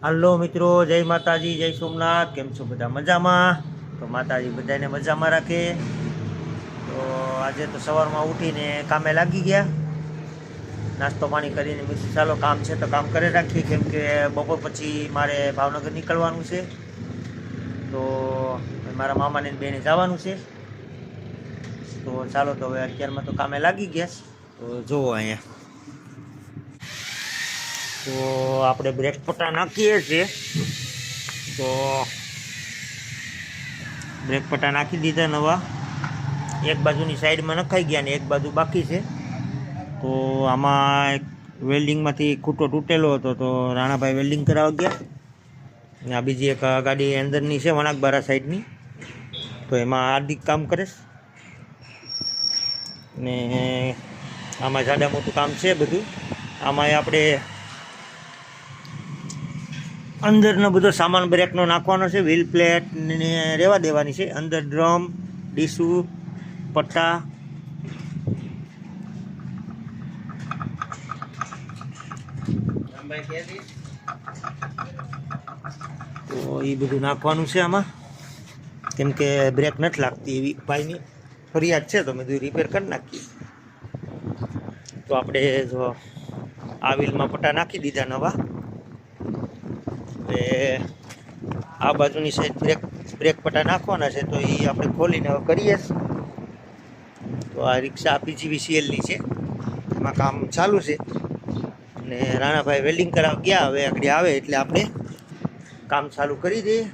હાલો મિત્રો, જય માતાજી, જય સોમનાથ। કેમ છો બધા? મજામાં? તો માતાજી બધાને મજામાં રાખે। તો આજે તો સવારમાં ઉઠીને કામે લાગી ગયા, નાસ્તો પાણી કરીને મિત્રો ચાલો કામ છે તો કામ કરી રાખીએ, કેમ કે બપોર પછી મારે ભાવનગર નીકળવાનું છે। તો મારા મામાને બેને જવાનું છે। તો ચાલો તો હવે અત્યારમાં તો કામે લાગી ગયા। તો જુઓ અહીંયા તો આપણે બ્રેક પટ્ટા નાખીએ છીએ। તો બ્રેક પટ્ટા નાખી દીધા નવા, એક બાજુની સાઈડમાં નખાઈ ગયા ને એક બાજુ બાકી છે। તો આમાં એક વેલ્ડિંગમાંથી ખૂટો તૂટેલો હતો તો રાણાભાઈ વેલ્ડિંગ કરાવવા ગયા ને આ બીજી એક ગાડી અંદરની છે વણાકબારા સાઈડની, તો એમાં હાર્દિક કામ કરે ને આમાં જાડા મોટું કામ છે બધું। આમાં આપણે અંદરનો બધો સામાન બ્રેકનો નાખવાનો છે, વ્હીલ પ્લેટ ને રહેવા દેવાની છે, અંદર ડ્રમ ડીસુ પટ્ટા તો એ બધું નાખવાનું છે આમાં, કેમ કે બ્રેક નથી લાગતી એવી ભાઈની ફરિયાદ છે, તો મેં રિપેર કરી નાખીએ। તો આપણે જો આ વ્હીલમાં પટ્ટા નાખી દીધા નવા। હવે આ બાજુની સાઈડ બ્રેક પટ્ટા નાખવાના છે, તો એ આપણે ખોલીને હવે કરીએ। તો આ રિક્ષા PGVCLની છે, એમાં કામ ચાલુ છે અને રાણાભાઈ વેલ્ડિંગ કરાવવા ગયા, હવે આગળ આવે એટલે આપણે કામ ચાલુ કરી દઈએ।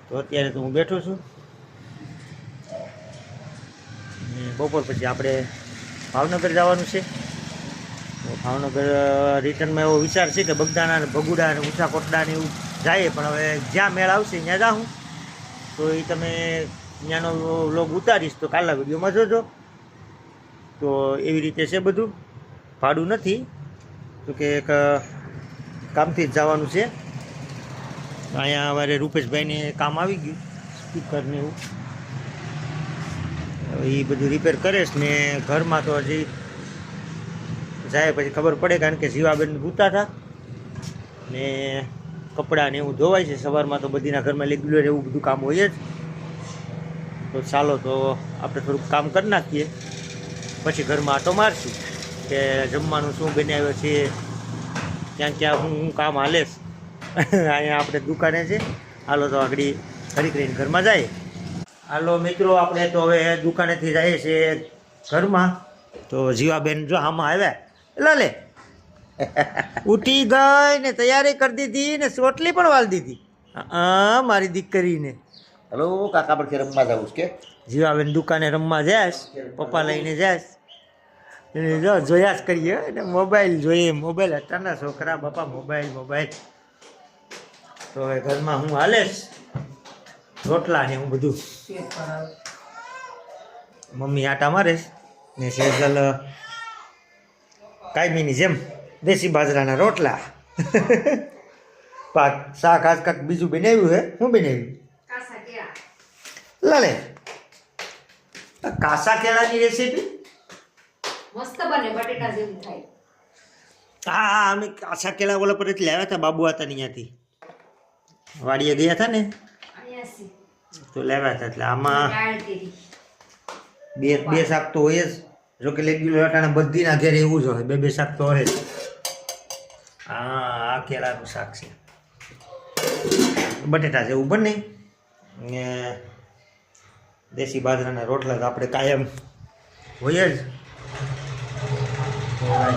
તો અત્યારે તો હું બેઠો છું, બપોર પછી આપણે ભાવનગર જવાનું છે। તો ભાવનગર રિટર્નમાં એવો વિચાર છે કે બગદાણા ને ભગુડા ને ઊંચા કોટડા ને એવું જાય, પણ હવે જ્યાં મેળ આવશે ત્યાં જાઉં। તો એ તમે ત્યાંનો વ્લોગ ઉતારીશ તો કાલના વિડીયોમાં જોજો। તો એવી રીતે છે બધું, ભાડું નથી, તો કે એક કામથી જ જવાનું છે। અહીંયા અમારે રૂપેશભાઈને કામ આવી ગયું, સ્પીકર ને એવું, એ બધું રિપેર કરેશ ને ઘરમાં તો હજી જાય પછી ખબર પડે, કારણ કે જીવાબેન ભૂતા હતા ને કપડાં ને એવું ધોવાય છે સવારમાં, તો બધીના ઘરમાં રેગ્યુલર એવું બધું કામ હોય જ। તો ચાલો તો આપણે થોડુંક કામ કરી નાખીએ, પછી ઘરમાં આટો મારશું કે જમવાનું શું બનાવ્યો છે, ક્યાં ક્યાં હું કામ હાલેશ। અહીંયા આપણે દુકાને છે, હાલો તો આગળ ખરી કરીને ઘરમાં જાય। હાલો મિત્રો, આપણે તો હવે દુકાનેથી જઈએ છીએ ઘરમાં। તો જીવાબેન જો આમાં આવ્યા, લે ઉઠી ગઈ ને તૈયારી કરી દીધી ને ચોટલી પણ વાળી દીધી। હા મારી દીકરીને હેલો કાકા પર રમવા જવું છે કે જીવાબેન દુકાને રમવા જાય, પપ્પા લઈને જાય, જો જોયા જ કરીએ ને મોબાઈલ જોઈએ, મોબાઈલ અત્યારના છોકરા બાપા મોબાઈલ। તો હવે ઘરમાં હું હાલેશ રોટલા ને હું બધું, મમ્મી આટા મારે ને સેજલ કાયમીની જેમ દેશી બાજરાના રોટલા। પાક શાક આજ કાંક બીજું બનાવ્યું હે, શું બનાવ્યું? લાલે કાસા કેળાની રેસીપી મસ્ત બને, બટેટા જેવું થાય। હા અમે કાસા કેળા ઓલા પરથી લાવ્યા હતા, બાબુ હતા ને ત્યાંથી વાડીએ ગયા હતા ને તો લાવ્યા હતા। એટલે આમાં બે શાક તો હોય જ, જો કે રેગ્યુલર અટાણે બધીના ઘેર એવું જ હોય, બે શાક તો હોય જ। હા આ કેળાનું શાક છે, બટેટા જેવું બને ને દેશી બાજરાના રોટલા તો આપણે કાયમ હોય જ।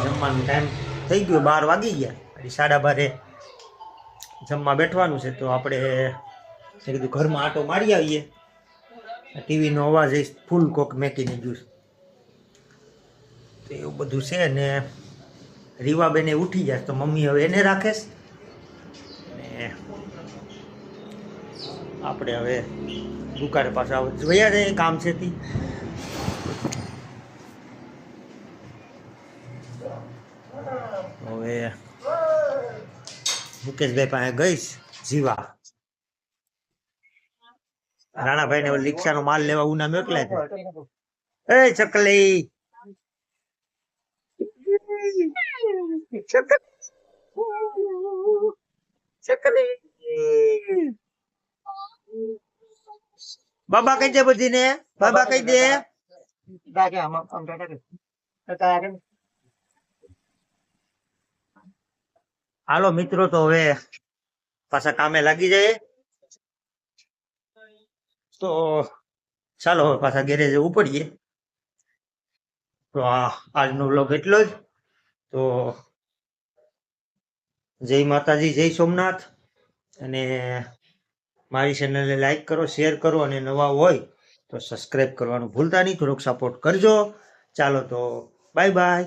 જમવાનો ટાઈમ થઈ ગયો, 12 વાગી ગયા, 12:30 જમવા બેઠવાનું છે। તો આપણે કીધું ઘરમાં આટો મારી આવીએ, ટીવીનો અવાજ ફૂલ કોક મેકીને જ્યુસ, તો એવું બધું છે ને રીવાબેને ઉઠી જાય તો મમ્મી હવે એને રાખેશ ને આપણે હવે દુકાને પાછા જોયા જાય કામ છે તી। હવે મુકેશભાઈ પાસે ગઈશ જીવા, રાણાભાઈ ને રિક્ષાનો માલ લેવા ઉના મોકલ્યા છે। એ ચકલી ચકલી, ચકલી બાબા કહી દે બધીને બાબા કહી દે હાલો મિત્રો તો હવે પાછા કામે લાગી જાય તો ચાલો હવે પાછા ગેરેજે ઉપડીએ તો આજનો વ્લોગ એટલો જ તો જય માતાજી જય સોમનાથ અને મારી ચેનલને લાઈક કરો શેર કરો અને નવા હોય તો સબસ્ક્રાઇબ કરવાનું ભૂલતા નહીં થોડોક સપોર્ટ કરજો ચાલો તો બાય બાય